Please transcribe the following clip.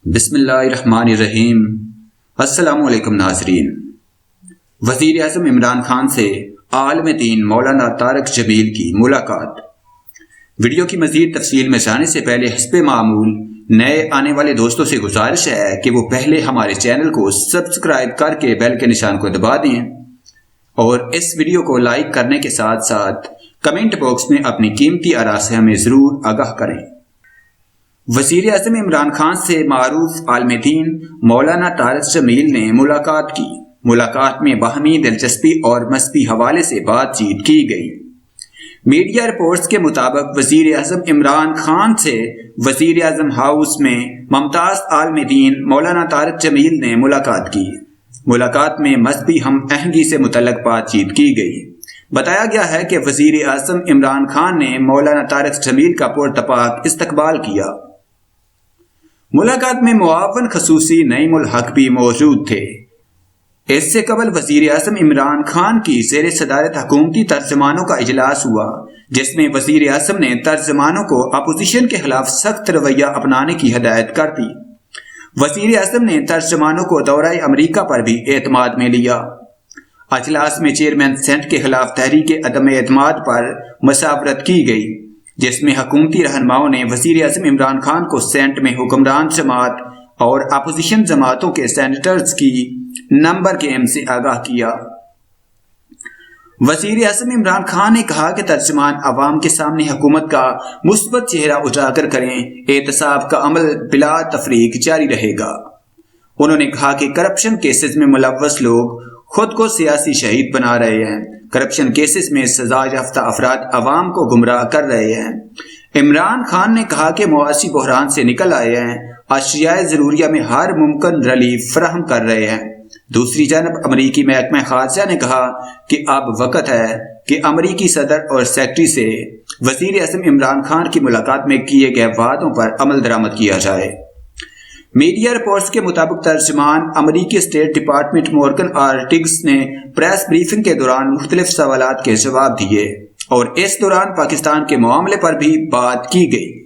بسم اللہ الرحمن الرحیم۔ السلام علیکم ناظرین۔ وزیر اعظم عمران خان سے عالم دین مولانا طارق جمیل کی ملاقات۔ ویڈیو کی مزید تفصیل میں جانے سے پہلے حسب معمول نئے آنے والے دوستوں سے گزارش ہے کہ وہ پہلے ہمارے چینل کو سبسکرائب کر کے بیل کے نشان کو دبا دیں اور اس ویڈیو کو لائک کرنے کے ساتھ ساتھ کمنٹ باکس میں اپنی قیمتی آراء سے ہمیں ضرور آگاہ کریں۔ وزیر اعظم عمران خان سے معروف عالم دین مولانا طارق جمیل نے ملاقات کی۔ ملاقات میں باہمی دلچسپی اور مذہبی حوالے سے بات چیت کی گئی۔ میڈیا رپورٹس کے مطابق وزیر اعظم عمران خان سے وزیر اعظم ہاؤس میں ممتاز عالم دین مولانا طارق جمیل نے ملاقات کی۔ ملاقات میں مذہبی ہم آہنگی سے متعلق بات چیت کی گئی۔ بتایا گیا ہے کہ وزیر اعظم عمران خان نے مولانا طارق جمیل کا پرتپاک استقبال کیا۔ ملاقات میں معاون خصوصی نعیم الحق بھی موجود تھے۔ اس سے قبل وزیر اعظم عمران خان کی زیر صدارت حکومتی ترجمانوں کا اجلاس ہوا، جس میں وزیر اعظم نے ترجمانوں کو اپوزیشن کے خلاف سخت رویہ اپنانے کی ہدایت کر دی۔ وزیر اعظم نے ترجمانوں کو دورہ امریکا پر بھی اعتماد میں لیا۔ اجلاس میں چیئرمین سینٹ کے خلاف تحریک عدم اعتماد پر مشاورت کی گئی، جس میں حکومتی رہنماؤں نے وزیر اعظم عمران خان کو سینٹ میں حکمران جماعت اور اپوزیشن جماعتوں کے سینیٹرز کی نمبر گیم سے آگاہ کیا۔ وزیر اعظم عمران خان نے کہا کہ ترجمان عوام کے سامنے حکومت کا مثبت چہرہ اجاگر کریں، احتساب کا عمل بلا تفریق جاری رہے گا۔ انہوں نے کہا کہ کرپشن کیسز میں ملوث لوگ خود کو سیاسی شہید بنا رہے ہیں۔ کرپشن کیسز میں سزا یافتہ افراد عوام کو گمراہ کر رہے ہیں۔ عمران خان نے کہا کہ معاشی بحران سے نکل آئے ہیں، اشیاء ضروریہ میں ہر ممکن ریلیف فراہم کر رہے ہیں۔ دوسری جانب امریکی محکمہ خارجہ نے کہا کہ اب وقت ہے کہ امریکی صدر اور سیکرٹری سے وزیر اعظم عمران خان کی ملاقات میں کیے گئے وعدوں پر عمل درآمد کیا جائے۔ میڈیا رپورٹس کے مطابق ترجمان امریکی اسٹیٹ ڈپارٹمنٹ مورگن آرٹگس نے پریس بریفنگ کے دوران مختلف سوالات کے جواب دیے اور اس دوران پاکستان کے معاملے پر بھی بات کی گئی۔